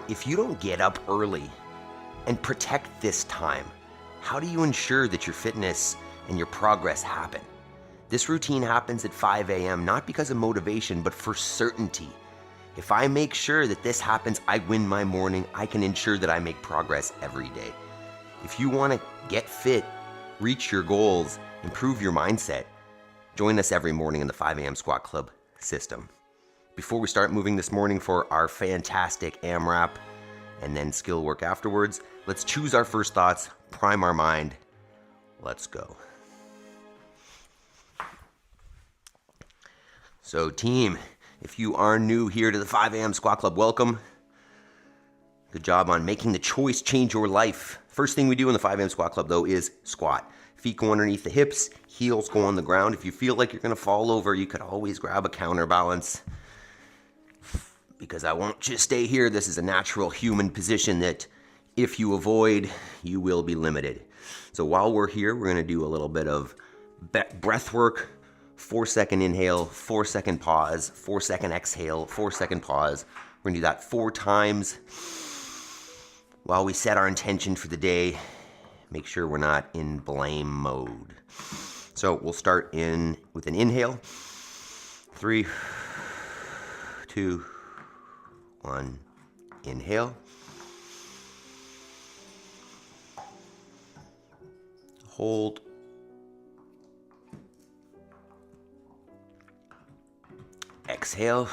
if you don't get up early and protect this time, how do you ensure that your fitness and your progress happen? This routine happens at 5 a.m., not because of motivation, but for certainty. If I make sure that this happens, I win my morning. I can ensure that I make progress every day. If you want to get fit, reach your goals, improve your mindset, join us every morning in the 5 a.m. Squat Club system. Before we start moving this morning for our fantastic AMRAP and then skill work afterwards, let's choose our first thoughts, prime our mind. Let's go. So team, if you are new here to the 5 a.m. Squat Club, welcome. Good job on making the choice change your life. First thing we do in the 5 a.m. Squat Club though is squat. Feet go underneath the hips, heels go on the ground. If you feel like you're gonna fall over, you could always grab a counterbalance. Because I want you to stay here. This is a natural human position that if you avoid, you will be limited. So while we're here, we're gonna do a little bit of breath work. 4-second inhale, 4-second pause, 4-second exhale, 4-second pause. We're gonna do that 4 times while we set our intention for the day. Make sure we're not in blame mode. So we'll start with an inhale. 3, 2, 1. Inhale. Hold. Exhale.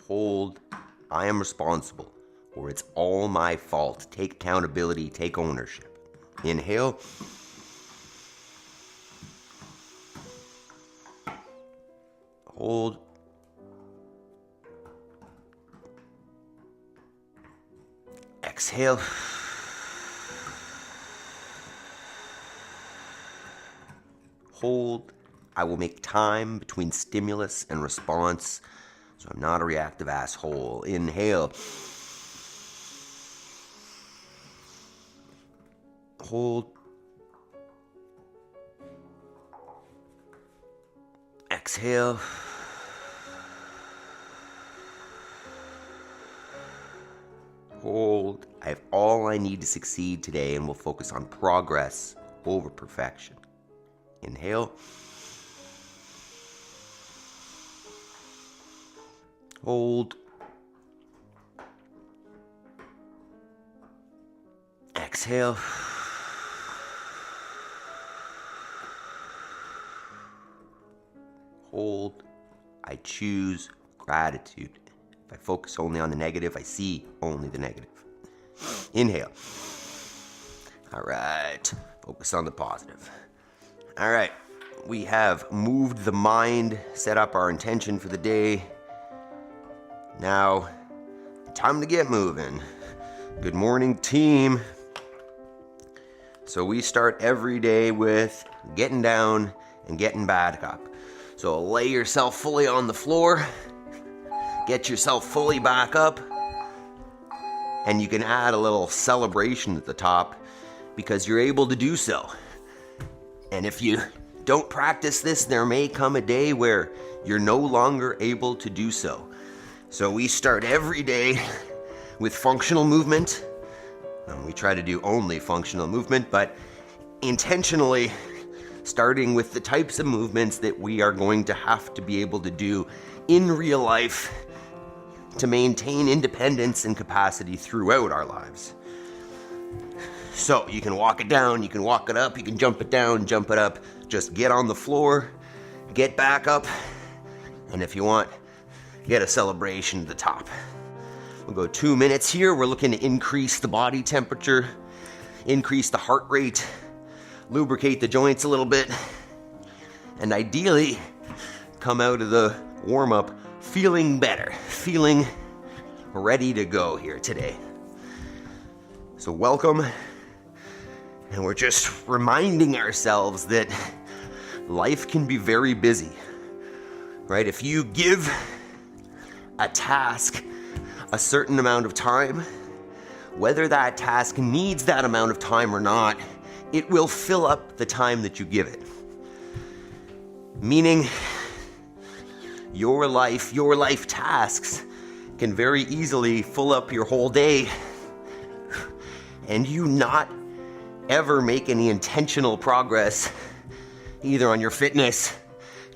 Hold. I am responsible, or it's all my fault. Take accountability, take ownership. Inhale. Hold. Exhale. Hold. I will make time between stimulus and response, so I'm not a reactive asshole. Inhale. Hold. Exhale. Hold. I have all I need to succeed today, and we'll focus on progress over perfection. Inhale. Hold. Exhale. Hold. I choose gratitude. If I focus only on the negative, I see only the negative. Inhale. All right. Focus on the positive. All right. We have moved the mind, set up our intention for the day. Now, time to get moving. Good morning, team. So we start every day with getting down and getting back up. So lay yourself fully on the floor. Get yourself fully back up. And you can add a little celebration at the top because you're able to do so. And if you don't practice this, there may come a day where you're no longer able to do so. So we start every day with functional movement. We try to do only functional movement, but intentionally starting with the types of movements that we are going to have to be able to do in real life to maintain independence and capacity throughout our lives. So you can walk it down, you can walk it up, you can jump it down, jump it up. Just get on the floor, get back up, and if you want, get a celebration at the top. We'll go 2 minutes here. We're looking to increase the body temperature, increase the heart rate, lubricate the joints a little bit, and ideally come out of the warm-up feeling better, feeling ready to go here today. So welcome, and we're just reminding ourselves that life can be very busy, right? If you give a task a certain amount of time, whether that task needs that amount of time or not, it will fill up the time that you give it. Meaning, your life tasks can very easily fill up your whole day, and you not ever make any intentional progress either on your fitness,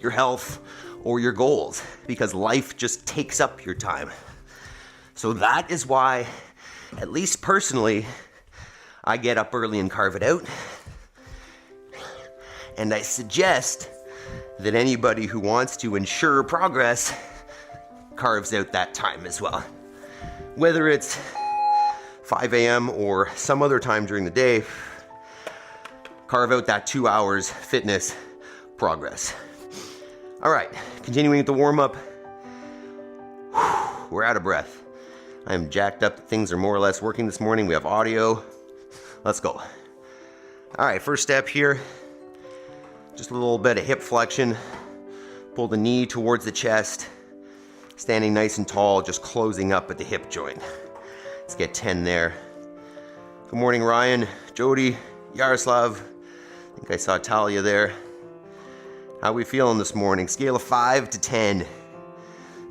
your health, or your goals, because life just takes up your time. So that is why, at least personally, I get up early and carve it out. And I suggest that anybody who wants to ensure progress carves out that time as well. Whether it's 5 a.m. or some other time during the day, carve out that 2 hours fitness progress. All right, continuing with the warm-up. We're out of breath. I'm jacked up. Things are more or less working this morning. We have audio. Let's go. All right, first step here. Just a little bit of hip flexion. Pull the knee towards the chest. Standing nice and tall, just closing up at the hip joint. Let's get 10 there. Good morning, Ryan, Jody, Yaroslav. I think I saw Talia there. How we feeling this morning? Scale of 5 to 10.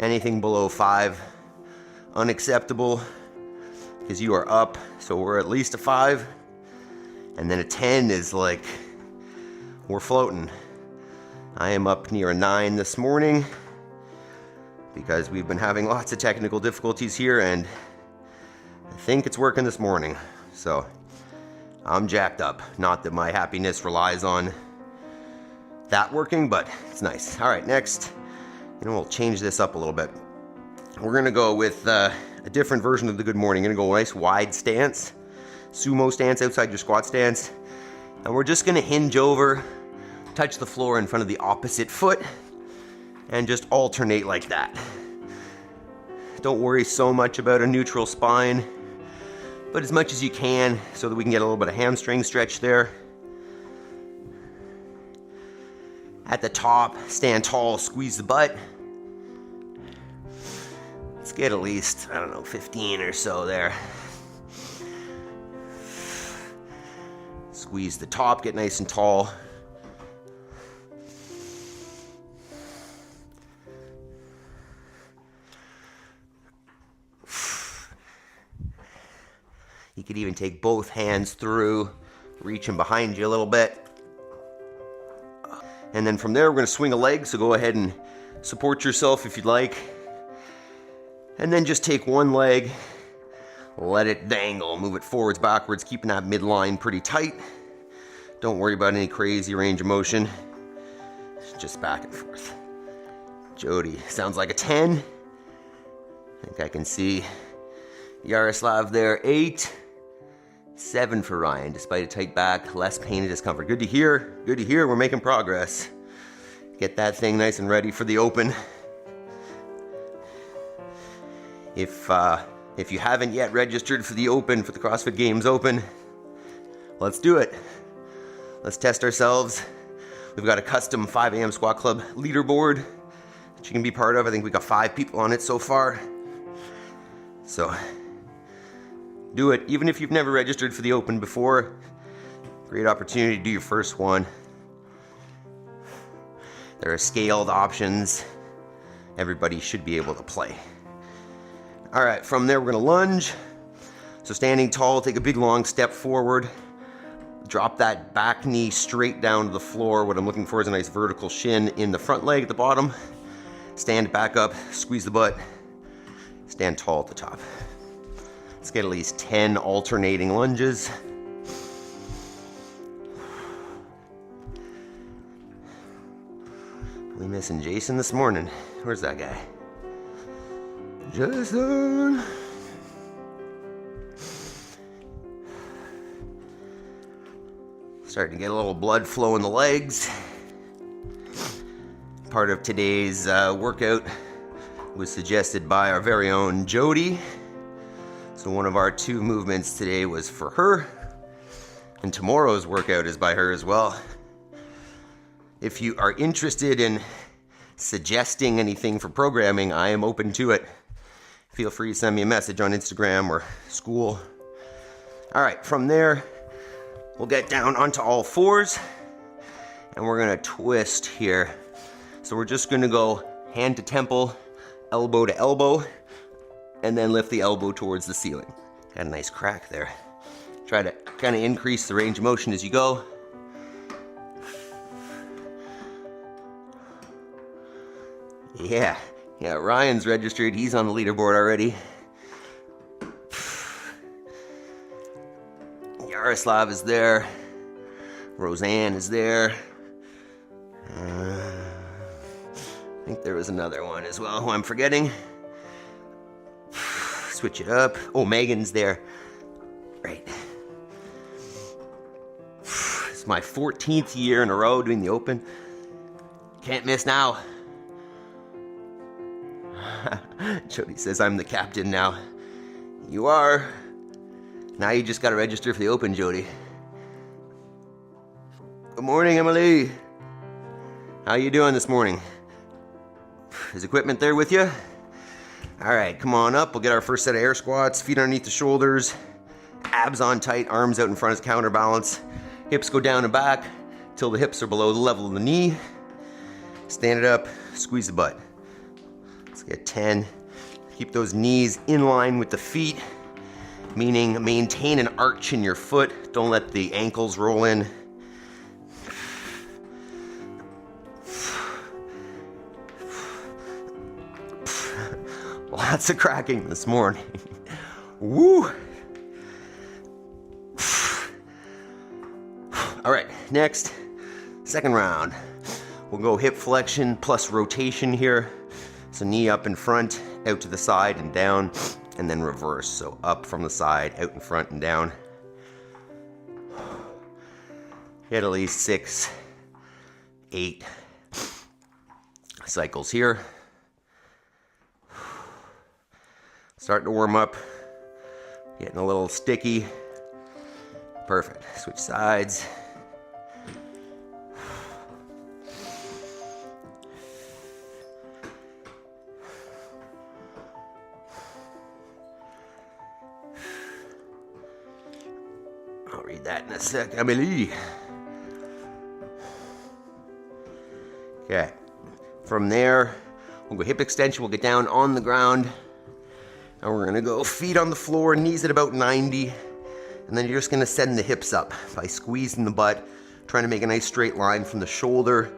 Anything below 5, unacceptable, because you are up. So we're at least a 5. And then a 10 is like, we're floating. I am up near a 9 this morning because we've been having lots of technical difficulties here, and I think it's working this morning. So I'm jacked up. Not that my happiness relies on that working, but it's nice. All right, next, we'll change this up a little bit. We're gonna go with a different version of the good morning. Gonna go nice wide stance, sumo stance outside your squat stance. And we're just gonna hinge over, touch the floor in front of the opposite foot, and just alternate like that. Don't worry so much about a neutral spine, but as much as you can so that we can get a little bit of hamstring stretch there. At the top, stand tall, squeeze the butt. Let's get at least, 15 or so there. Squeeze the top, get nice and tall. You could even take both hands through, reaching behind you a little bit. And then from there, we're gonna swing a leg, so go ahead and support yourself if you'd like. And then just take one leg, let it dangle, move it forwards, backwards, keeping that midline pretty tight. Don't worry about any crazy range of motion, just back and forth. Jody, sounds like a 10. I think I can see Yaroslav there, 8. 7 for Ryan, despite a tight back, less pain and discomfort. Good to hear, we're making progress. Get that thing nice and ready for the open. If you haven't yet registered for the open, for the CrossFit Games Open, let's do it. Let's test ourselves. We've got a custom 5 a.m. Squat Club leaderboard that you can be part of. I think we got 5 people on it so far. So do it, even if you've never registered for the open before. Great opportunity to do your first one. There are scaled options. Everybody should be able to play. All right, from there we're gonna lunge. So standing tall, take a big long step forward. Drop that back knee straight down to the floor. What I'm looking for is a nice vertical shin in the front leg at the bottom. Stand back up, squeeze the butt. Stand tall at the top. Let's get at least 10 alternating lunges. We missing Jason this morning. Where's that guy? Jason! Starting to get a little blood flow in the legs. Part of today's workout was suggested by our very own Jody. So one of our 2 movements today was for her, and tomorrow's workout is by her as well. If you are interested in suggesting anything for programming, I am open to it. Feel free to send me a message on Instagram or school. All right, from there, we'll get down onto all 4s, and we're gonna twist here. So we're just gonna go hand to temple, elbow to elbow, and then lift the elbow towards the ceiling. Got a nice crack there. Try to kind of increase the range of motion as you go. Yeah, Ryan's registered. He's on the leaderboard already. Yaroslav is there. Roseanne is there. I think there was another one as well who I'm forgetting. Switch it up. Oh, Megan's there. Right. It's my 14th year in a row doing the Open. Can't miss now. Jody says I'm the captain now. You are. Now you just got to register for the Open, Jody. Good morning, Emily. How you doing this morning? Is equipment there with you? All right, come on up. We'll get our first set of air squats. Feet underneath the shoulders. Abs on tight. Arms out in front as counterbalance. Hips go down and back till the hips are below the level of the knee. Stand it up. Squeeze the butt. Let's get 10. Keep those knees in line with the feet, meaning maintain an arch in your foot. Don't let the ankles roll in. Lots of cracking this morning. Woo! All right, next, second round. We'll go hip flexion plus rotation here. So knee up in front, out to the side and down, and then reverse. So up from the side, out in front and down. Get at least 6, 8 cycles here. Starting to warm up, getting a little sticky. Perfect. Switch sides. I'll read that in a sec, Emily. Okay. From there, we'll go hip extension. We'll get down on the ground. And we're gonna go feet on the floor, knees at about 90. And then you're just gonna send the hips up by squeezing the butt, trying to make a nice straight line from the shoulder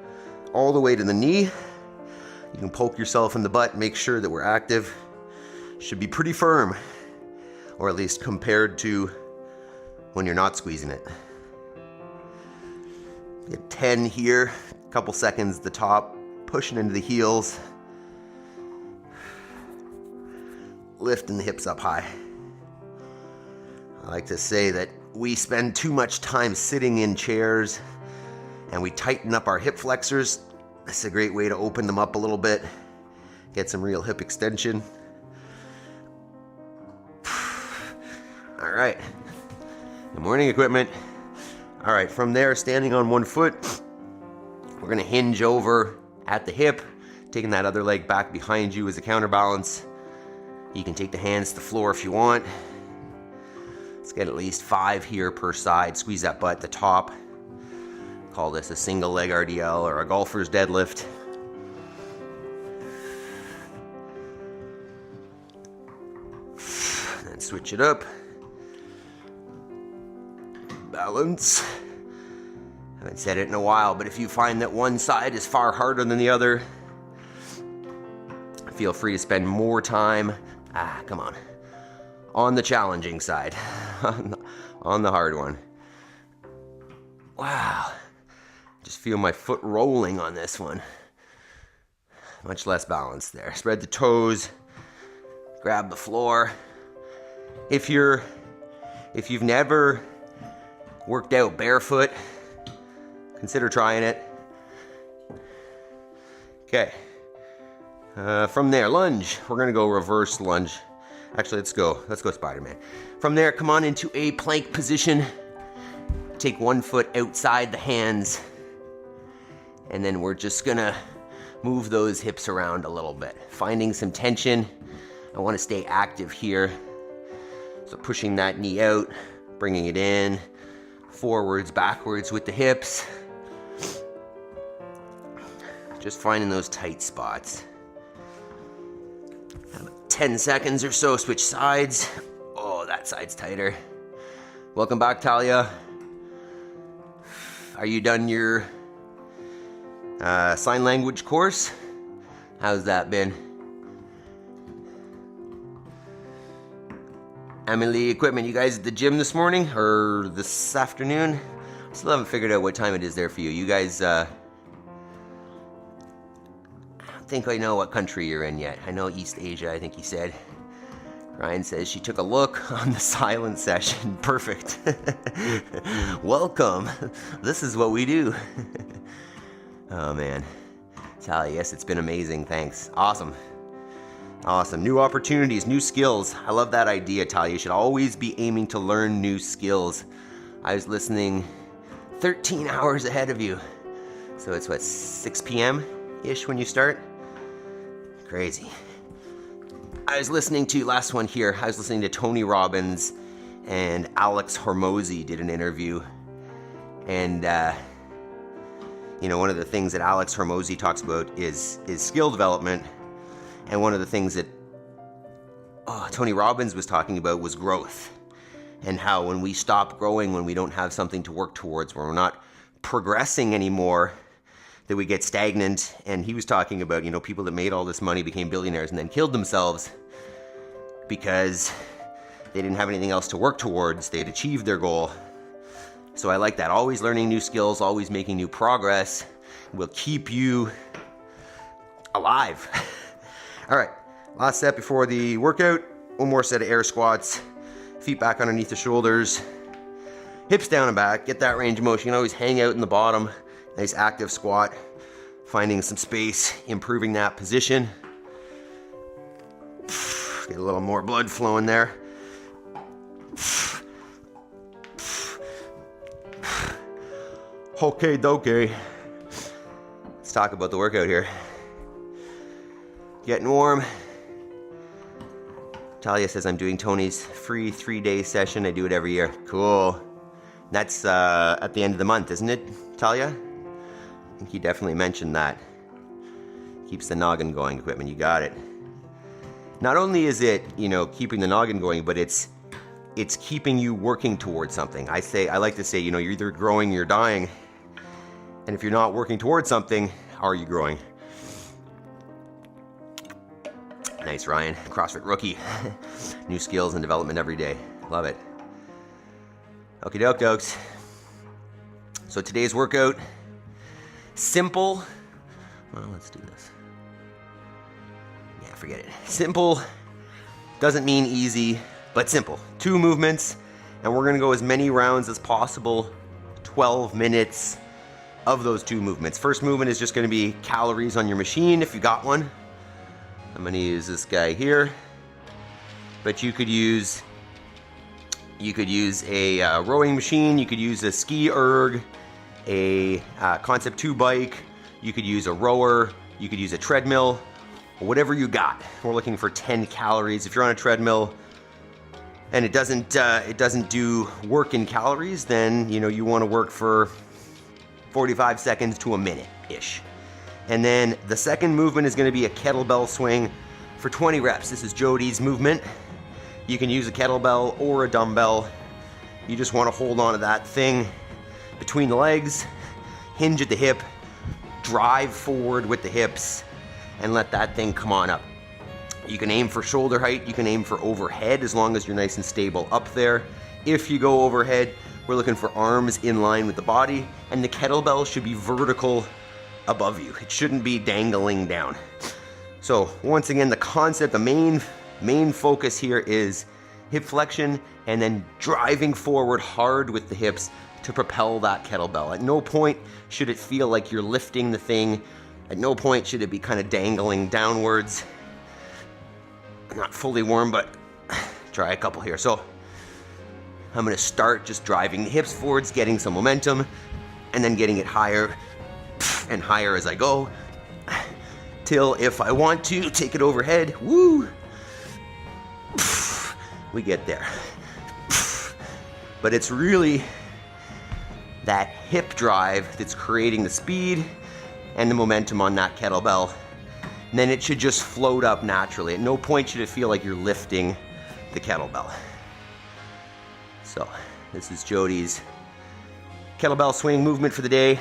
all the way to the knee. You can poke yourself in the butt, make sure that we're active. Should be pretty firm, or at least compared to when you're not squeezing it. Get 10 here, a couple seconds at the top, pushing into the heels. Lifting the hips up high. I like to say that we spend too much time sitting in chairs and we tighten up our hip flexors. This is a great way to open them up a little bit, get some real hip extension. All right. Good morning, equipment. All right, from there, standing on one foot, we're gonna hinge over at the hip, taking that other leg back behind you as a counterbalance. You can take the hands to the floor if you want. Let's get at least 5 here per side. Squeeze that butt at the top. Call this a single leg RDL or a golfer's deadlift. Then switch it up. Balance. Haven't said it in a while, but if you find that one side is far harder than the other, feel free to spend more time come on the challenging side, on the hard one. Wow, just feel my foot rolling on this one. Much less balance there. Spread the toes, grab the floor. If you've never worked out barefoot, consider trying it. Okay. From there, lunge. We're gonna go reverse lunge. Actually, let's go Spider-Man. From there, come on into a plank position. Take one foot outside the hands. And then we're just gonna move those hips around a little bit. Finding some tension. I wanna stay active here. So pushing that knee out, bringing it in, forwards, backwards with the hips. Just finding those tight spots. 10 seconds or so, switch sides. Oh, that side's tighter. Welcome back, Talia. Are you done your sign language course? How's that been? Emily Equipment, you guys at the gym this morning or this afternoon? Still haven't figured out what time it is there for you. You guys, I don't think I know what country you're in yet. I know East Asia, I think he said. Ryan says she took a look on the silent session. Perfect. Welcome. This is what we do. Oh man. Sally, yes, it's been amazing. Thanks. Awesome. Awesome. New opportunities, new skills. I love that idea, Talia. You should always be aiming to learn new skills. I was listening 13 hours ahead of you. So it's what, 6 p.m.-ish when you start? Crazy. I was listening to, last one here, I was listening to Tony Robbins and Alex Hormozi did an interview. And, one of the things that Alex Hormozi talks about is skill development. And one of the things that Tony Robbins was talking about was growth. And how when we stop growing, when we don't have something to work towards, when we're not progressing anymore, that we get stagnant. And he was talking about, people that made all this money, became billionaires, and then killed themselves because they didn't have anything else to work towards. They had achieved their goal. So I like that. Always learning new skills, always making new progress will keep you alive. All right, last set before the workout. One more set of air squats. Feet back underneath the shoulders. Hips down and back. Get that range of motion. You can always hang out in the bottom. Nice active squat. Finding some space, improving that position. Get a little more blood flowing there. Okay, dokie. Let's talk about the workout here. Getting warm. Talia says I'm doing Tony's free 3-day session. I do it every year. Cool. That's at the end of the month, isn't it, Talia? I think you definitely mentioned that. Keeps the noggin going, Equipment. You got it. Not only is it, keeping the noggin going, but it's keeping you working towards something. I like to say, you're either growing or you're dying. And if you're not working towards something, are you growing? Nice, Ryan. CrossFit rookie. New skills and development every day. Love it. Okie doke, dokes. So today's workout, simple. Well, let's do this. Yeah, forget it. Simple doesn't mean easy, but simple. 2 movements, and we're going to go as many rounds as possible. 12 minutes of those 2 movements. First movement is just going to be calories on your machine if you got one. I'm going to use this guy here, but you could use a rowing machine, you could use a ski erg, a Concept 2 bike, you could use a rower, you could use a treadmill, whatever you got. We're looking for 10 calories. If you're on a treadmill and it doesn't do work in calories, then you want to work for 45 seconds to a minute-ish. And then the second movement is going to be a kettlebell swing for 20 reps. This is Jody's movement. You can use a kettlebell or a dumbbell. You just want to hold on to that thing between the legs, hinge at the hip, drive forward with the hips, and let that thing come on up. You can aim for shoulder height, you can aim for overhead as long as you're nice and stable up there. If you go overhead, we're looking for arms in line with the body, and the kettlebell should be vertical above you. It shouldn't be dangling down. So once again, the concept, the main focus here is hip flexion and then driving forward hard with the hips to propel that kettlebell. At no point should it feel like you're lifting the thing. At no point should it be kind of dangling downwards. Not fully warm, but try a couple here. So I'm going to start just driving the hips forwards, getting some momentum, and then getting it higher and higher as I go, till if I want to take it overhead, woo, we get there. But it's really that hip drive that's creating the speed and the momentum on that kettlebell. And then it should just float up naturally. At no point should it feel like you're lifting the kettlebell. So this is Jody's kettlebell swing movement for the day.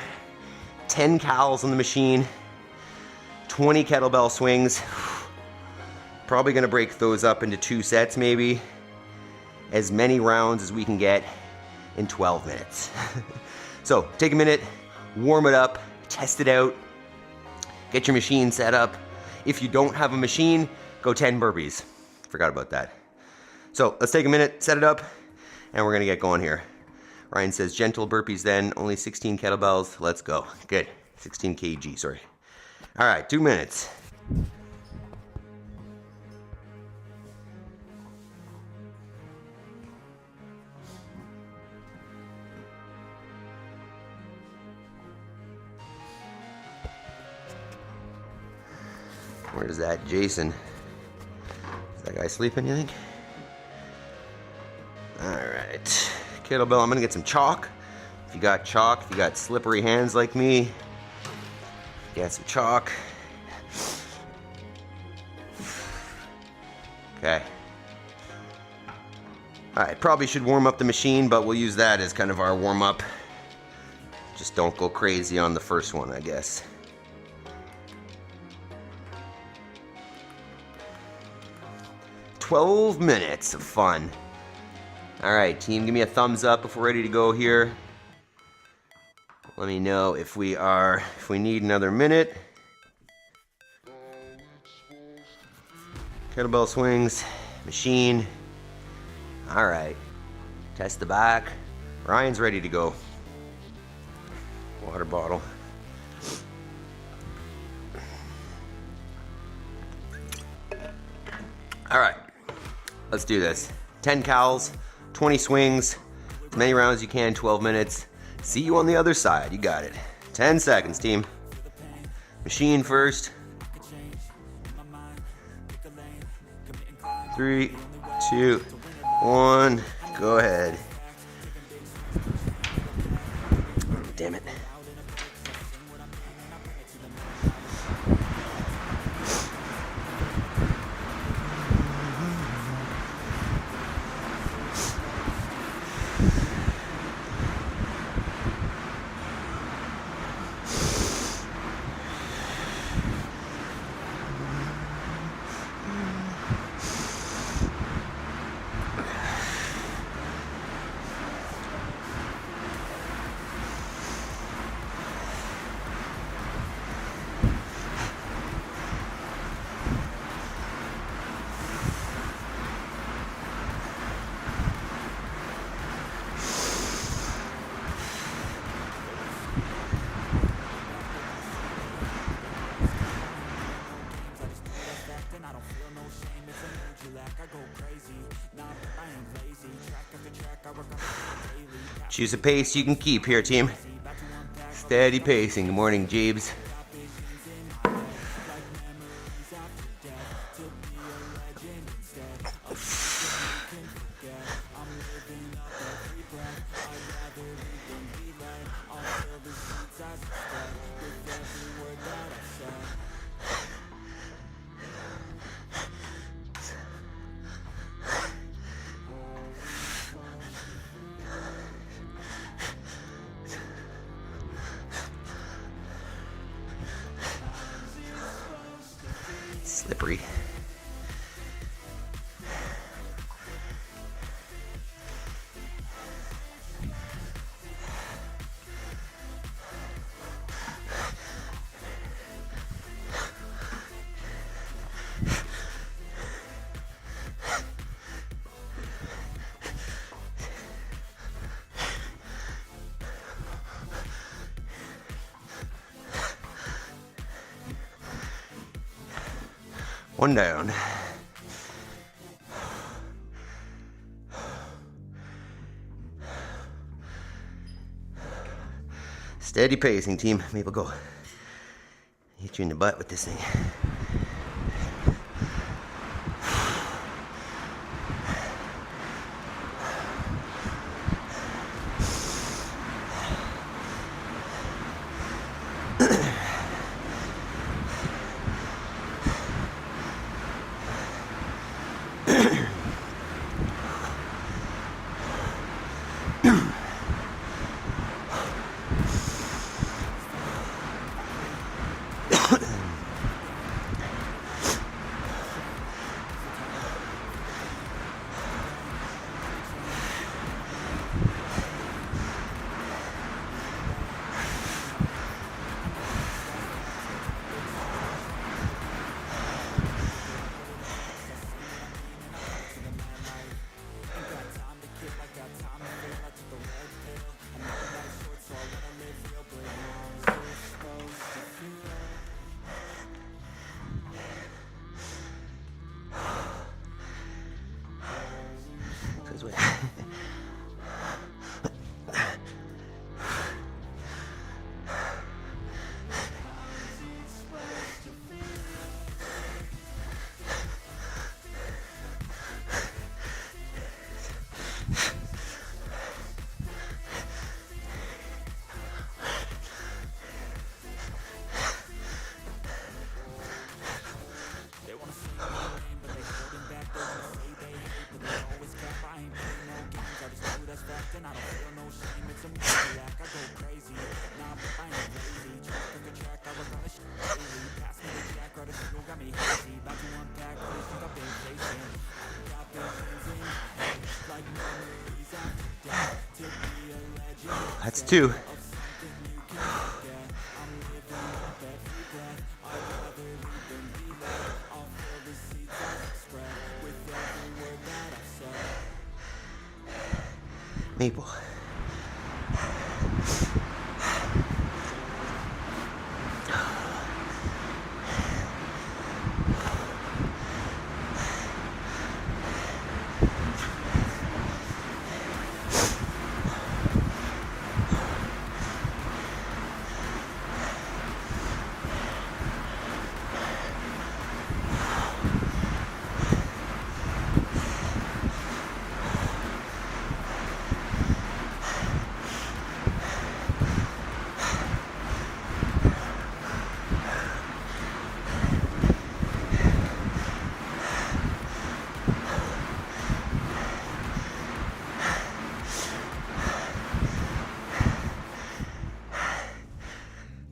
10 cals on the machine, 20 kettlebell swings. Probably gonna break those up into 2 sets maybe. As many rounds as we can get in 12 minutes. So take a minute, warm it up, test it out, get your machine set up. If you don't have a machine, go 10 burpees. Forgot about that. So let's take a minute, set it up, and we're gonna get going here. Ryan says gentle burpees then, only 16 kettlebells. Let's go. Good. 16 kg, sorry. All right, 2 minutes. Where's that Jason? Is that guy sleeping, you think? All right. Kettlebell, I'm gonna get some chalk. If you got chalk, if you got slippery hands like me, get some chalk. Okay. All right, probably should warm up the machine, but we'll use that as kind of our warm up. Just don't go crazy on the first one, I guess. "12 minutes of fun." All right, team, give me a thumbs up if we're ready to go here. Let me know if we need another minute. Kettlebell swings, machine. All right, test the back. Ryan's ready to go. Water bottle. All right, let's do this. 10 cals, 20 swings, as many rounds as you can, 12 minutes. See you on the other side. You got it. 10 seconds, team. Machine first. 3, 2, 1. Go ahead. Damn it. Choose a pace you can keep here, team. Steady pacing. Good morning, Jeebs. Slippery. One down. Steady pacing, team. Maple, go. Hit you in the butt with this thing. That's 2. Maple.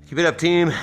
Keep it up, team.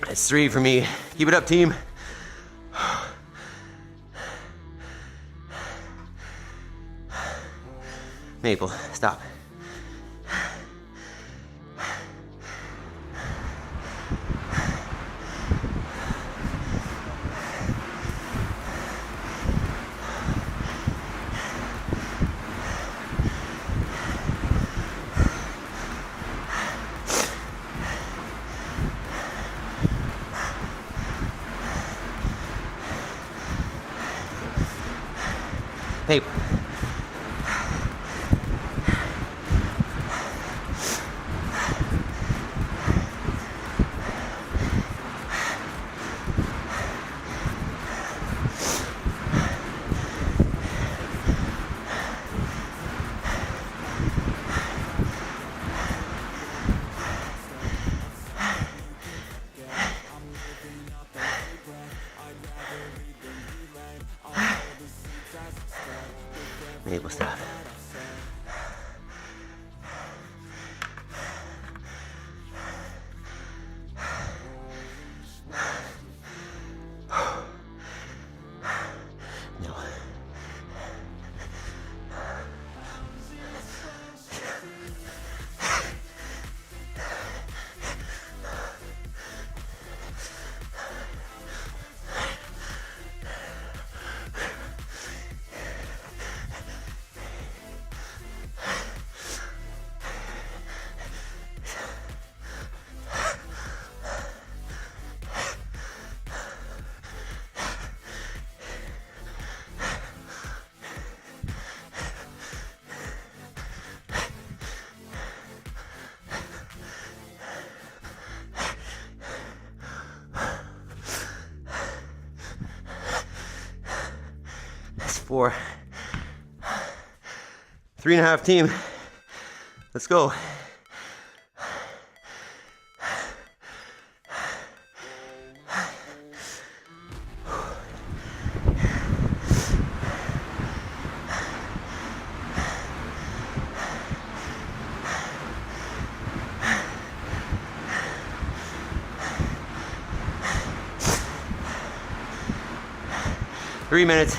That's 3 for me. Keep it up, team. Maple, stop. Maple. Maple, stop. No. That's 4. 3.5, team. Let's go. Three minutes.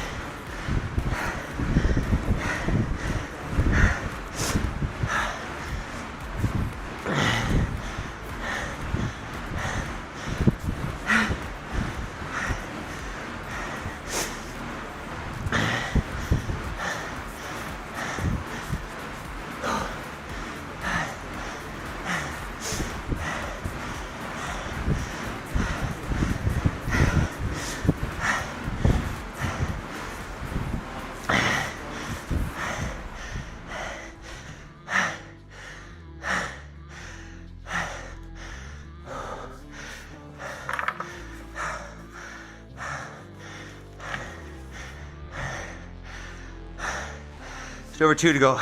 Just over 2 to go.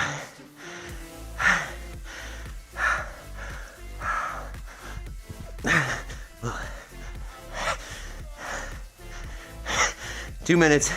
Two minutes.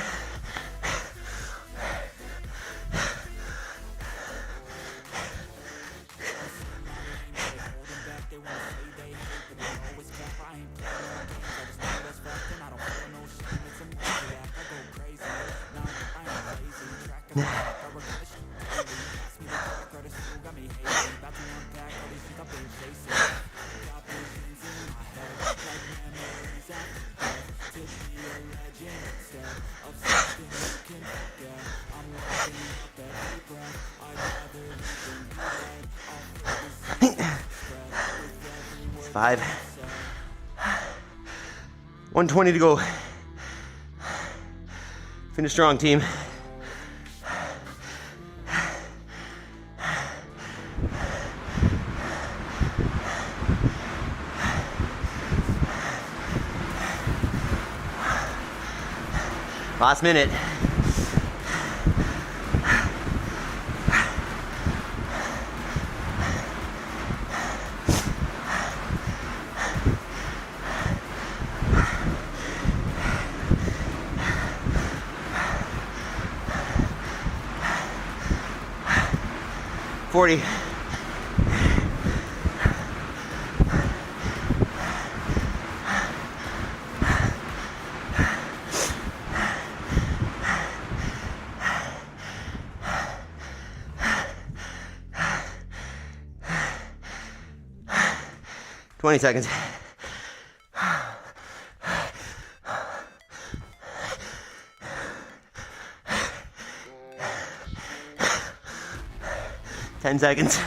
It's 5. 120 to go. Finish strong, team. Last minute. $40. $20 seconds. $10 seconds.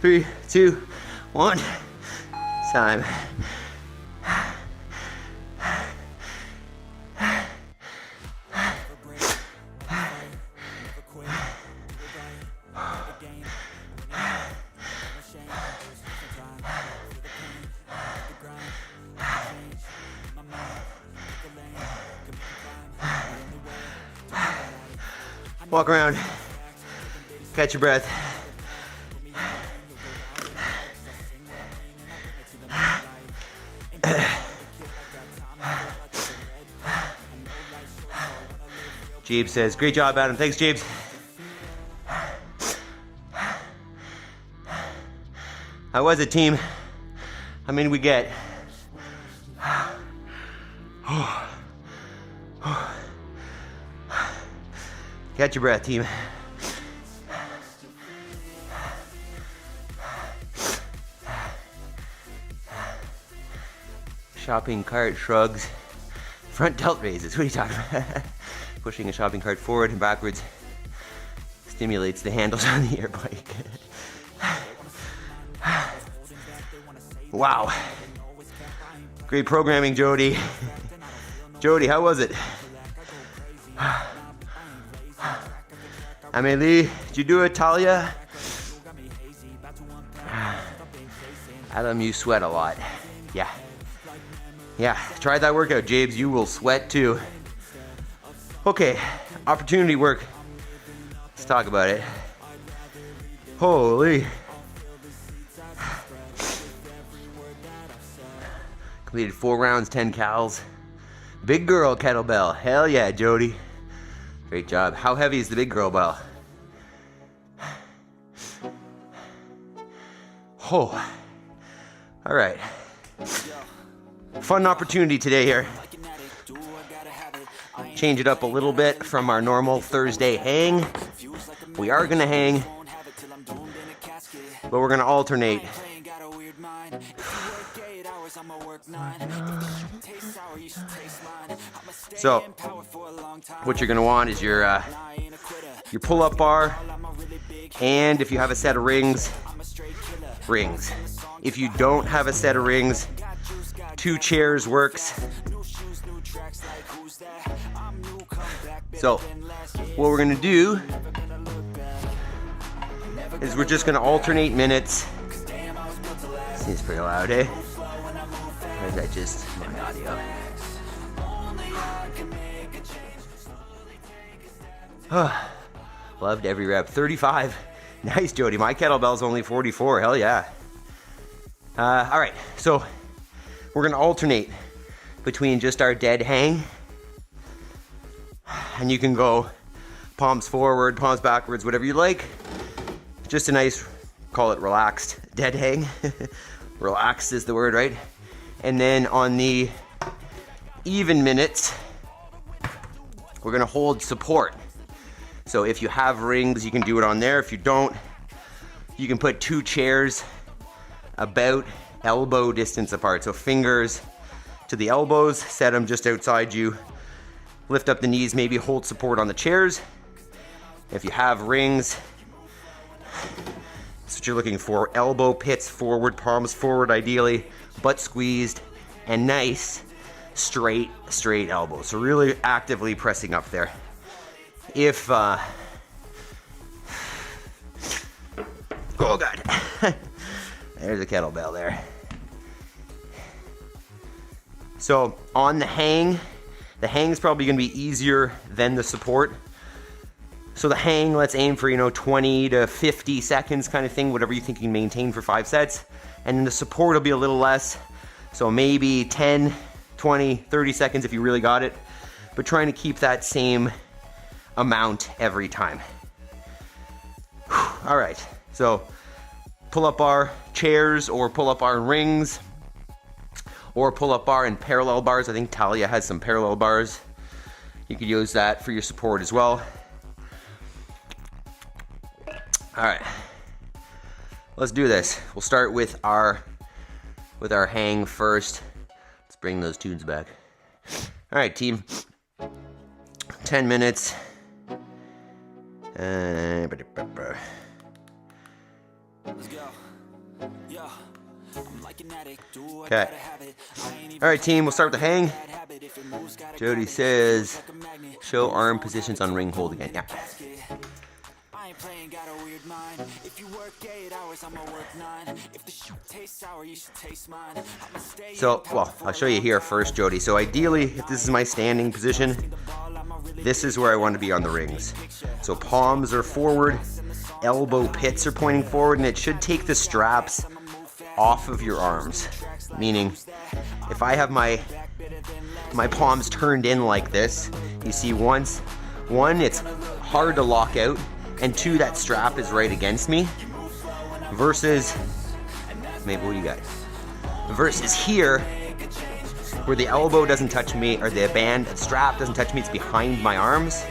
Three, two, one. Time. Walk around, catch your breath. Jeeves says, great job, Adam. Thanks, Jeeves. How was it, team? How many we get? Catch your breath, team. Shopping cart shrugs. Front tilt raises. What are you talking about? Pushing a shopping cart forward and backwards stimulates the handles on the air bike. Wow. Great programming, Jody. Jody, how was it? Amelie, did you do it, Talia? Adam, you sweat a lot. Yeah. Yeah, try that workout, Jabes. You will sweat too. Okay, opportunity work. Let's talk about it. Holy. Completed 4 rounds, 10 cals. Big girl kettlebell. Hell yeah, Jody. Great job. How heavy is the big girl bell? Oh. All right. Fun opportunity today here. Change it up a little bit from our normal Thursday hang. We are gonna hang, but we're gonna alternate. So, what you're gonna want is your pull-up bar, and if you have a set of rings. If you don't have a set of rings, 2 chairs works. So, what we're gonna do is we're just gonna alternate minutes. Seems pretty loud, eh? Or is that just my audio? Loved every rep. 35. Nice, Jody. My kettlebell's only 44. Hell yeah. All right, so we're gonna alternate between just our dead hang, and you can go palms forward, palms backwards, whatever you like. Just a nice, call it relaxed dead hang. Relaxed is the word, right? And then on the even minutes, we're gonna hold support. So if you have rings, you can do it on there. If you don't, you can put 2 chairs about elbow distance apart. So fingers to the elbows, set them just outside you. Lift up the knees, maybe hold support on the chairs. If you have rings, that's what you're looking for. Elbow pits forward, palms forward ideally, butt squeezed, and nice straight elbows. So really actively pressing up there. If, oh God. There's a kettlebell there. So on the hang's probably gonna be easier than the support. So the hang, let's aim for, 20 to 50 seconds kind of thing, whatever you think you can maintain for 5 sets. And then the support will be a little less. So maybe 10, 20, 30 seconds if you really got it. But trying to keep that same amount every time. All right, so pull-up bar chairs or pull-up bar rings or pull-up bar and parallel bars. I think Talia has some parallel bars. You could use that for your support as well. All right, let's do this. We'll start with our hang first. Let's bring those tunes back. All right, team. 10 minutes. Let's go. Yeah. Okay. All right, team. We'll start with the hang. Jody says, show arm positions on ring hold again. Yeah. So, well, I'll show you here first, Jody. So ideally, if this is my standing position, this is where I want to be on the rings. So palms are forward, elbow pits are pointing forward, and it should take the straps off of your arms. Meaning, if I have my palms turned in like this, you see one, it's hard to lock out, and 2, that strap is right against me. Versus, maybe what do you got? Versus here, where the elbow doesn't touch me, or the strap doesn't touch me, it's behind my arms.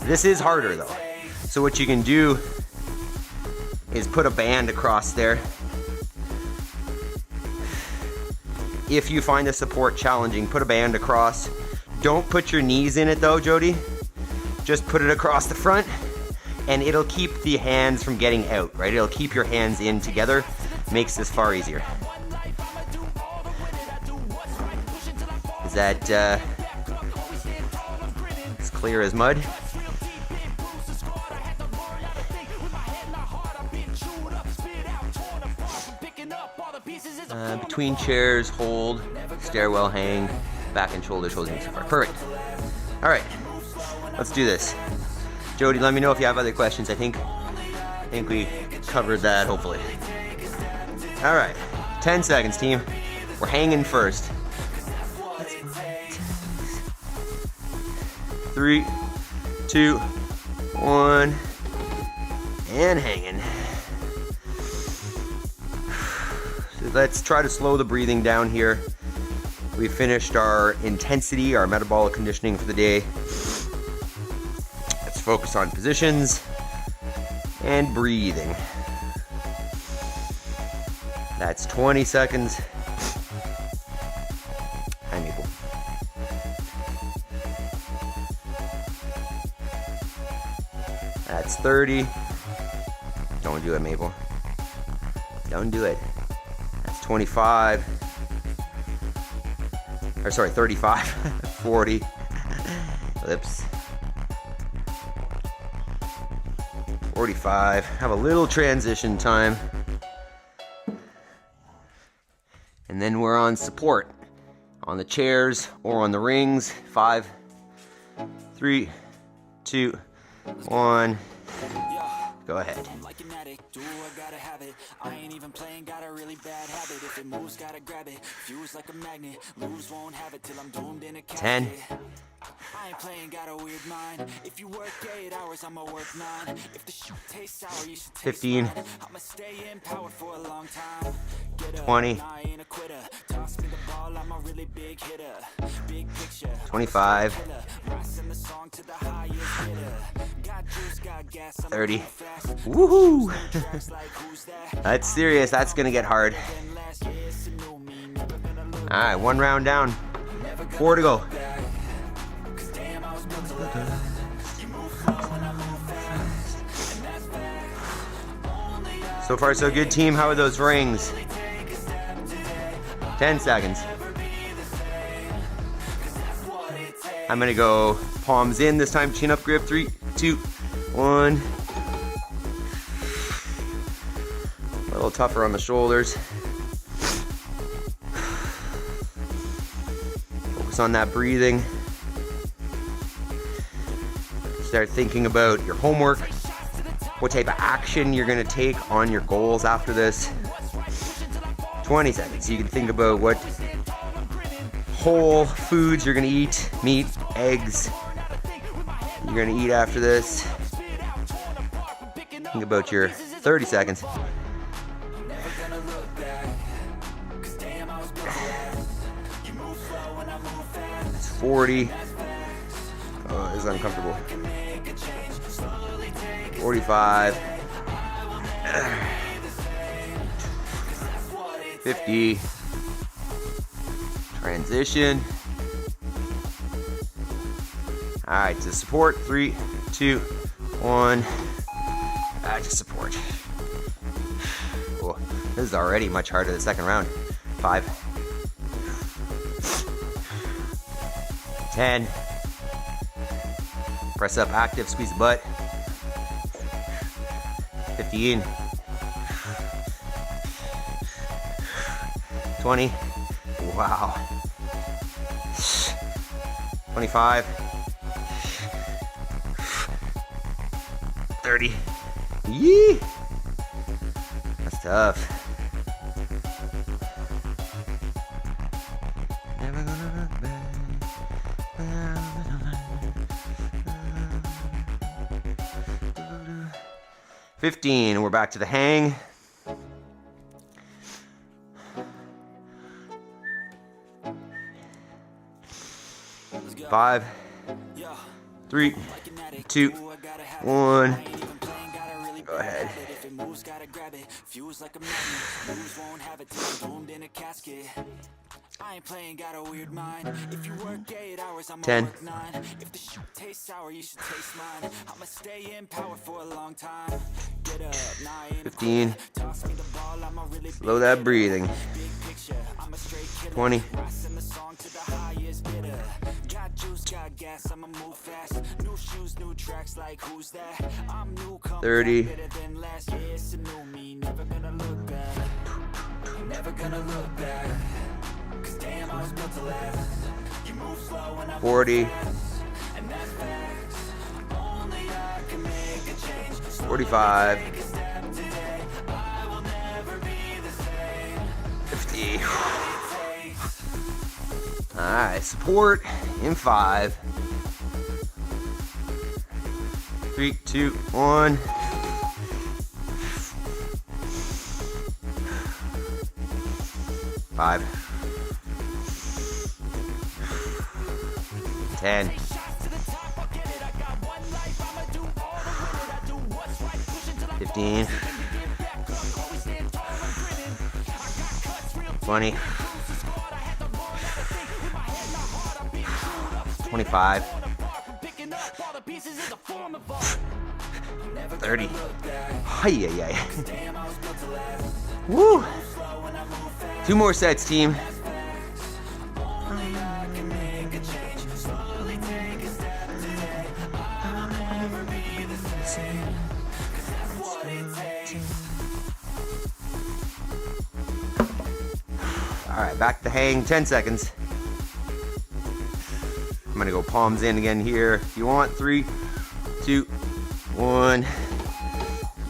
This is harder though. So what you can do is put a band across there. If you find the support challenging, put a band across. Don't put your knees in it though, Jody. Just put it across the front, and it'll keep the hands from getting out, right? It'll keep your hands in together. Makes this far easier. Is that as clear as mud? Between chairs, hold, stairwell hang, back and shoulders holding so far. Perfect. All right, let's do this. Jody, let me know if you have other questions. I think we covered that, hopefully. All right, 10 seconds, team. We're hanging first. 3, 2, 1, and hanging. So let's try to slow the breathing down here. We finished our intensity, our metabolic conditioning for the day. Let's focus on positions and breathing. That's 20 seconds. Hi, Maple. That's 30. Don't do it, Maple. Don't do it. That's 25. Or sorry, 35. 40. Lips. 45. Have a little transition time. And then we're on support. On the chairs or on the rings. 5, 3, 2, 1. Go ahead. Like an addict, do I gotta have it. I ain't even playing, got a really bad habit. If it moves, gotta grab it. Fuse like a magnet, lose, won't have it till I'm doomed in a casket. 10. I ain't playing, got a weird mind. If you work 8 hours, I'ma work 9. If the shit tastes sour, you should taste 15. mine. I'ma stay empowered for a long time. Get up, 20. I ain't a quitter. Toss me the ball, I'm a really big hitter. Big picture. 25. Rising the song to the highest bidder. Got juice, got gas, I'm 30. fast. Woohoo! Tracks like who's that? That's serious. That's gonna get hard. All right, 1 round down. 4 to go. So far, so good, team. How are those rings? 10 seconds. I'm gonna go palms in this time. Chin up grip. 3, 2, 1. A little tougher on the shoulders. Focus on that breathing. Start thinking about your homework, what type of action you're gonna take on your goals after this. 20 seconds. So you can think about what whole foods you're gonna eat, meat, eggs, you're gonna eat after this. Think about your 30 seconds. 40. Oh, this is uncomfortable. 45. 50. Transition. All right, to support. 3, 2, 1. Just support. Oh, this is already much harder the second round. 5. 10. Press up, active, squeeze the butt. 15. 20. Wow. 25. 30. Yee! That's tough. Never gonna look back. 15, we're back to the hang. Five, 3, 2, 1. Go ahead. I ain't playing, got a weird mind. If you work 8 hours, I'ma 10. work 9. If the shit tastes sour, you should taste mine. I'ma stay in power for a long time. Get up, 15. toss me the ball, I'm a really Slow that breathing. big picture. I'm a straight killer. 20. Rising the song to the highest bidder. Got juice, got gas, I'ma move fast. New shoes, new tracks, like who's that? I'm new, come 30. better than last. Yeah, it's a new me, never gonna look back. Never gonna look back. 'Cause damn, I was built to last. You move slow and I 40. and that's facts. Only I can make a change. 45. Take a step today. I will never be the same. 50. It takes Alright, support in 5. 3, 2, 1. Five. 10. 15. 20. 25. 30. Hi, Woo! 2 more sets, team. All right, back to hang, 10 seconds. I'm gonna go palms in again here. If you want, 3, 2, 1.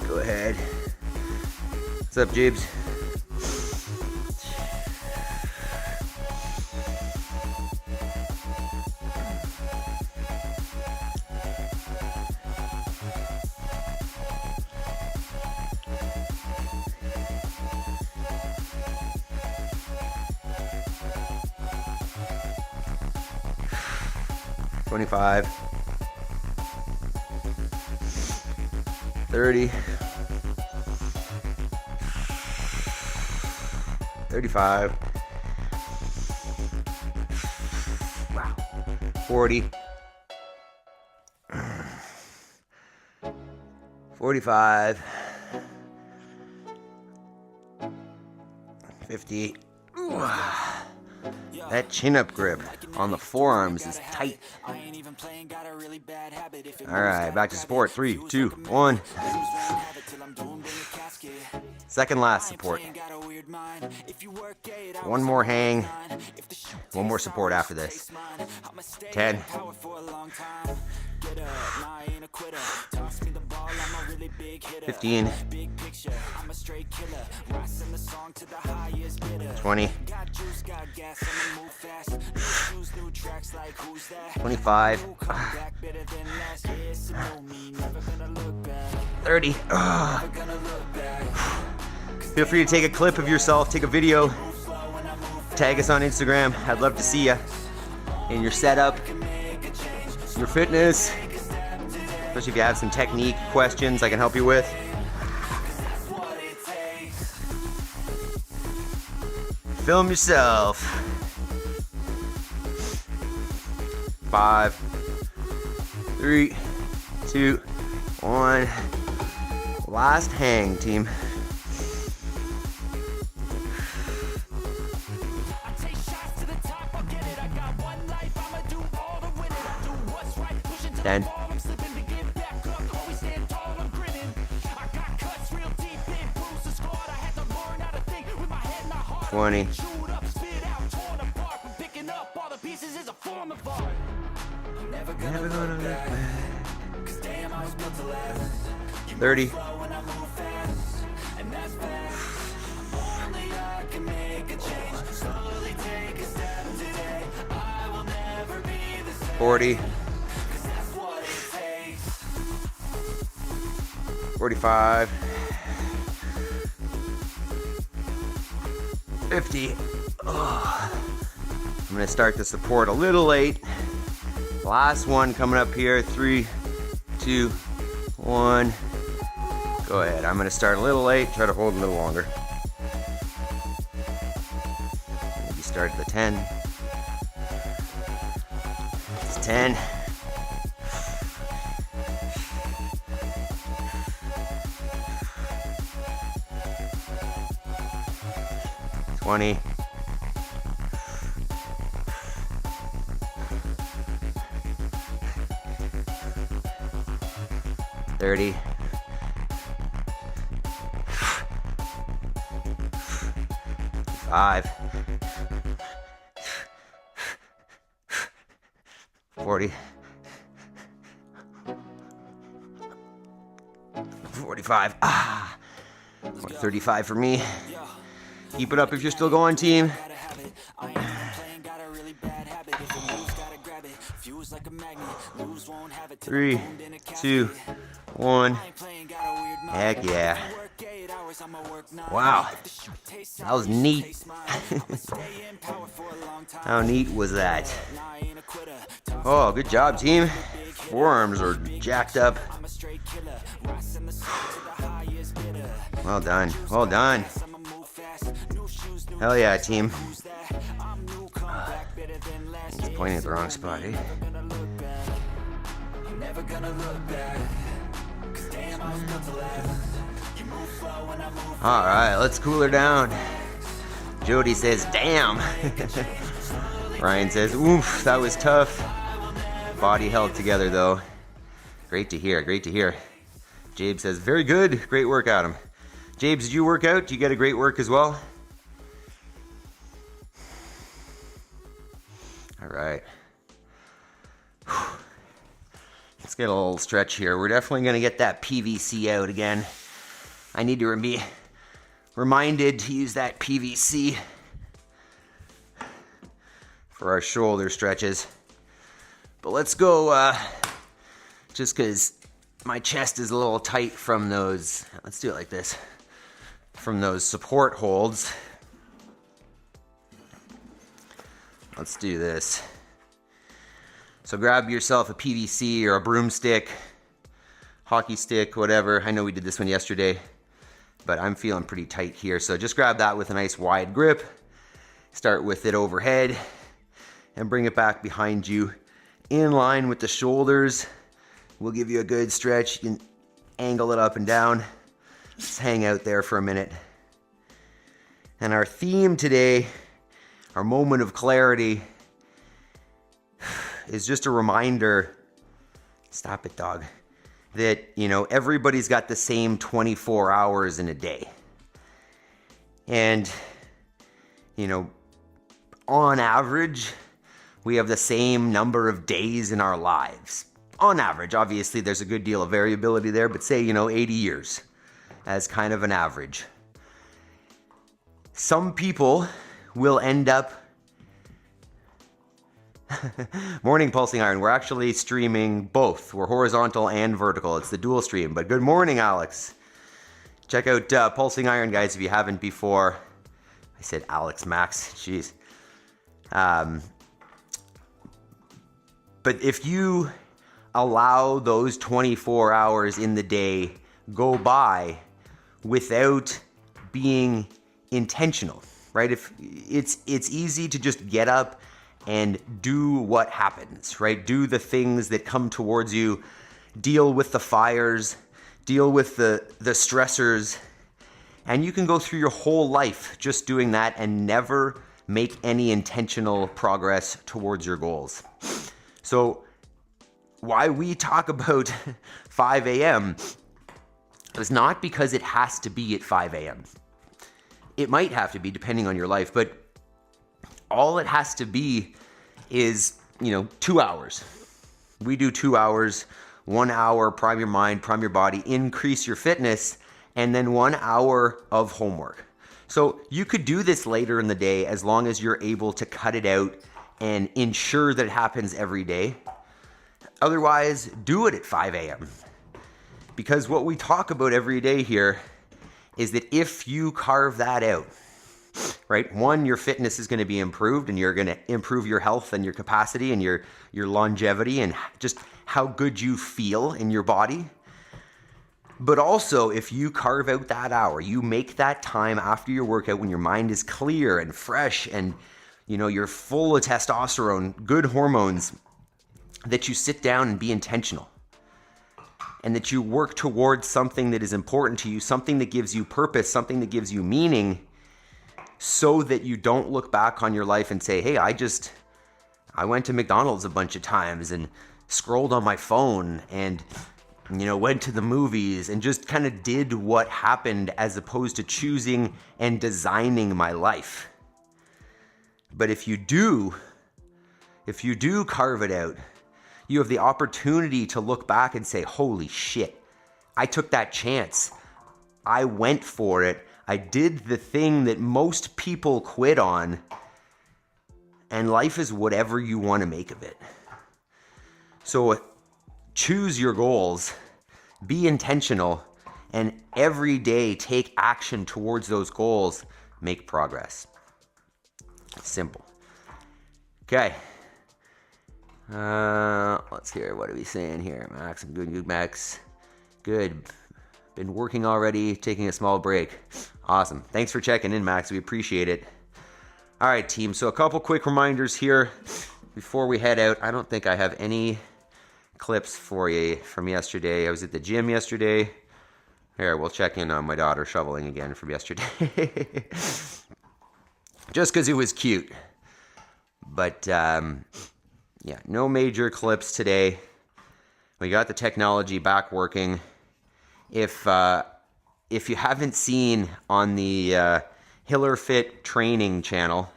Go ahead. What's up, Jibs? $25, $30, $35, wow, $40, $45, $50. Ooh. That chin-up grip on the forearms is tight. Alright, back to support. 3, 2, 1. Second last support. One more hang. One more support after this. 10. 15. 20. 25. 30. Feel free to take a clip of yourself, take a video, tag us on Instagram. I'd love to see you in your setup, your fitness, especially if you have some technique questions I can help you with. Film yourself. 5, 3, 2, 1. Last hang, team. Ten. 20. 30. 40. 45. 50. Oh. I'm gonna start the support a little late. Last one coming up here. 3, 2, 1. Go ahead. I'm gonna start a little late. Try to hold a little longer. Maybe start at the 10. It's 10. 20. 30. 5. 40. 45. 35 for me. Keep it up if you're still going, team. 3, 2, 1. Heck yeah. Wow. That was neat. How neat was that? Oh, good job, team. Forearms are jacked up. Well done. Well done. Hell yeah, team. He's pointing at the wrong spot, eh? Alright, let's cool her down. Jody says, damn. Ryan says, oof, that was tough. Body held together though. Great to hear, great to hear. Jabe says, very good, great work, Adam. Jabe, did you work out? Did you get a great work as well? Alright. Let's get a little stretch here. We're definitely going to get that PVC out again. I need to be reminded to use that PVC for our shoulder stretches. But let's go, just because my chest is a little tight from those, let's do it like this, from those support holds. Let's do this. So grab yourself a PVC or a broomstick, hockey stick, whatever. I know we did this one yesterday, but I'm feeling pretty tight here. So just grab that with a nice wide grip. Start with it overhead and bring it back behind you in line with the shoulders. We'll give you a good stretch. You can angle it up and down. Just hang out there for a minute. And our theme today, our moment of clarity, is just a reminder, stop it dog, that, you know, everybody's got the same 24 hours in a day. And, you know, on average, we have the same number of days in our lives. On average, obviously there's a good deal of variability there, but say, 80 years as kind of an average. Some people will end up Morning, Pulsing Iron. We're actually streaming both. We're horizontal and vertical. It's the dual stream. But good morning, Alex. Check out Pulsing Iron, guys, if you haven't before. I said Alex Max. Jeez. But if you allow those 24 hours in the day go by without being intentional, right? If it's easy to just get up and do what happens, right? Do the things that come towards you, deal with the fires, deal with the stressors, and you can go through your whole life just doing that and never make any intentional progress towards your goals. So why we talk about 5 a.m. is not because it has to be at 5 a.m. It might have to be depending on your life, but all it has to be is, 2 hours. We do 2 hours, 1 hour, prime your mind, prime your body, increase your fitness, and then 1 hour of homework. So you could do this later in the day as long as you're able to cut it out and ensure that it happens every day. Otherwise, do it at 5 a.m. Because what we talk about every day here is that if you carve that out, right? One, your fitness is going to be improved and you're going to improve your health and your capacity and your longevity and just how good you feel in your body. But also, if you carve out that hour, you make that time after your workout when your mind is clear and fresh and, you're full of testosterone, good hormones, that you sit down and be intentional. And that you work towards something that is important to you, something that gives you purpose, something that gives you meaning, so that you don't look back on your life and say, hey, I went to McDonald's a bunch of times and scrolled on my phone and, went to the movies and just kind of did what happened as opposed to choosing and designing my life. But if you do carve it out, you have the opportunity to look back and say, holy shit, I took that chance. I went for it. I did the thing that most people quit on, and life is whatever you want to make of it. So choose your goals, be intentional, and every day take action towards those goals, make progress. Simple. Okay. Let's hear, what are we saying here? Max, I'm good, Max. Good. Been working already, taking a small break. Awesome. Thanks for checking in, Max. We appreciate it. All right, team. So a couple quick reminders here before we head out. I don't think I have any clips for you from yesterday. I was at the gym yesterday. Here, we'll check in on my daughter shoveling again from yesterday. Just because it was cute. But, yeah, no major clips today. We got the technology back working. If you haven't seen on the Hiller Fit training channel,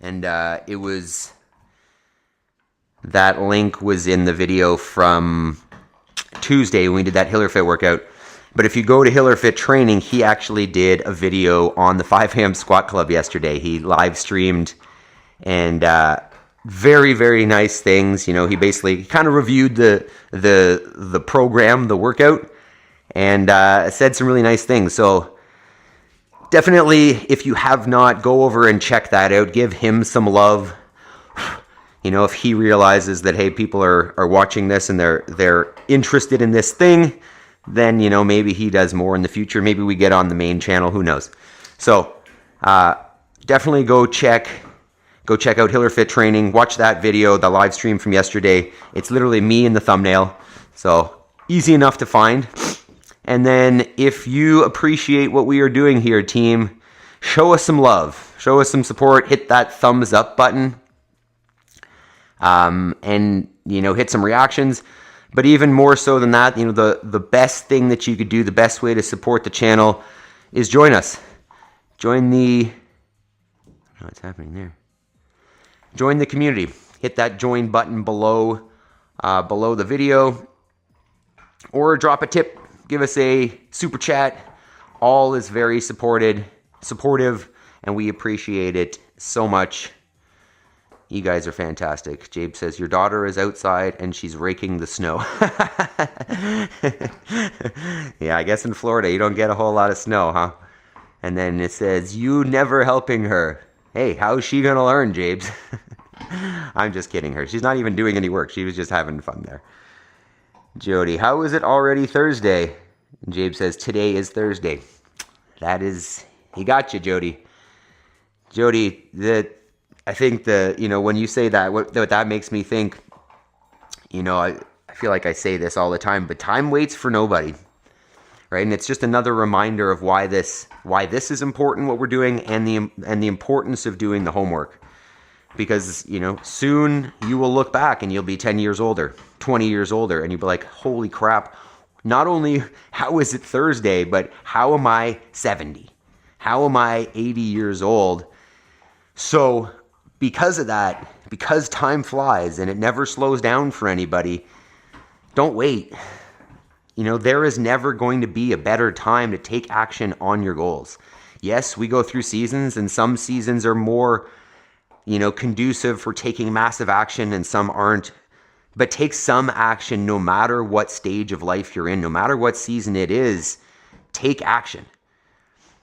and it was That link was in the video from Tuesday when we did that HillerFit workout. But if you go to HillerFit training, he actually did a video on the 5 a.m. squat club yesterday. He live streamed, and very, very nice things. You know, he basically kind of reviewed the program, the workout, and said some really nice things. So definitely, if you have not, go over and check that out. Give him some love. You know, if he realizes that, hey, people are watching this and they're interested in this thing, then, you know, maybe he does more in the future. Maybe we get on the main channel. Who knows? So definitely go check out HillerFit training. Watch that video, the live stream from yesterday. It's literally me in the thumbnail. So easy enough to find. And then if you appreciate what we are doing here, team, show us some love. Show us some support. Hit that thumbs up button. And, you know, hit some reactions. But even more so than that, you know, the best thing that you could do, the best way to support the channel is join us. Join the... I don't know what's happening there. Join the community. Hit that join button below the video. Or drop a tip. Give us a super chat. All is very supportive, and we appreciate it so much. You guys are fantastic. Jabe says, your daughter is outside and she's raking the snow. Yeah, I guess in Florida you don't get a whole lot of snow, huh? And then it says, you never helping her. Hey, how's she going to learn, Jabes? I'm just kidding her. She's not even doing any work. She was just having fun there. Jody, how is it already Thursday? And Jabe says, today is Thursday. That is, he got you, Jody. Jody, I think when you say that, what that makes me think, you know, I feel like I say this all the time, but time waits for nobody, right? And it's just another reminder of why this is important, what we're doing, and the importance of doing the homework. Because, you know, soon you will look back and you'll be 10 years older, 20 years older, and you'll be like, holy crap, not only how is it Thursday, but how am I 70? How am I 80 years old? So because of that, because time flies and it never slows down for anybody, don't wait. You know, there is never going to be a better time to take action on your goals. Yes, we go through seasons, and some seasons are more, you know, conducive for taking massive action and some aren't. But take some action no matter what stage of life you're in, no matter what season it is, take action.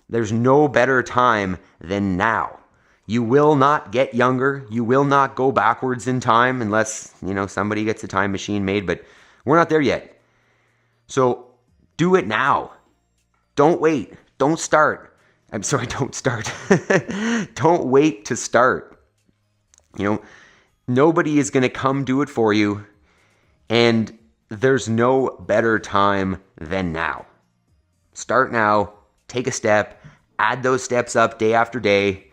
There's no better time than now. You will not get younger. You will not go backwards in time unless, you know, somebody gets a time machine made, but we're not there yet. So do it now. Don't wait. Don't start. I'm sorry, don't start. Don't wait to start. You know, nobody is going to come do it for you, and there's no better time than now. Start now. Take a step. Add those steps up day after day.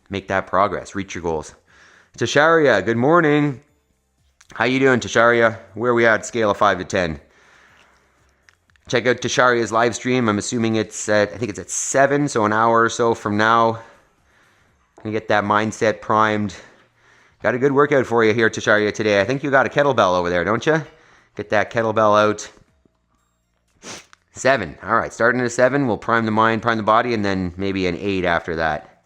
Make that progress. Reach your goals. Tasharia, good morning. How you doing, Tasharia? Where are we at? Scale of 5 to 10. Check out Tasharia's live stream. I'm assuming it's at, I think it's at 7, so an hour or so from now. Gonna get that mindset primed. Got a good workout for you here, Tasharia, today. I think you got a kettlebell over there, don't you? Get that kettlebell out. 7. All right, starting at a 7. We'll prime the mind, prime the body, and then maybe an 8 after that.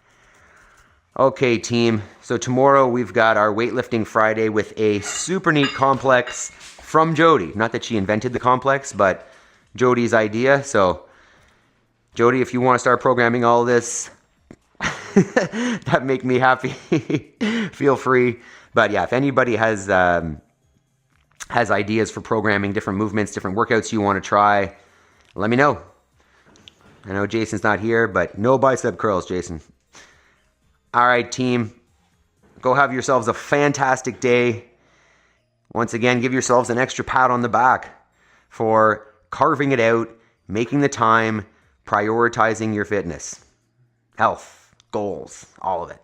Okay, team. So tomorrow we've got our Weightlifting Friday with a super neat complex from Jody. Not that she invented the complex, but Jody's idea. So, Jody, if you want to start programming all this, that make me happy. Feel free. But yeah, if anybody has ideas for programming different movements, different workouts you want to try, let me know. I know Jason's not here, but no bicep curls, Jason. All right, team. Go have yourselves a fantastic day. Once again, give yourselves an extra pat on the back for carving it out, making the time, prioritizing your fitness, health, goals, all of it.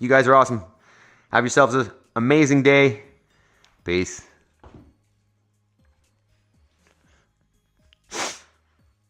You guys are awesome. Have yourselves an amazing day. Peace.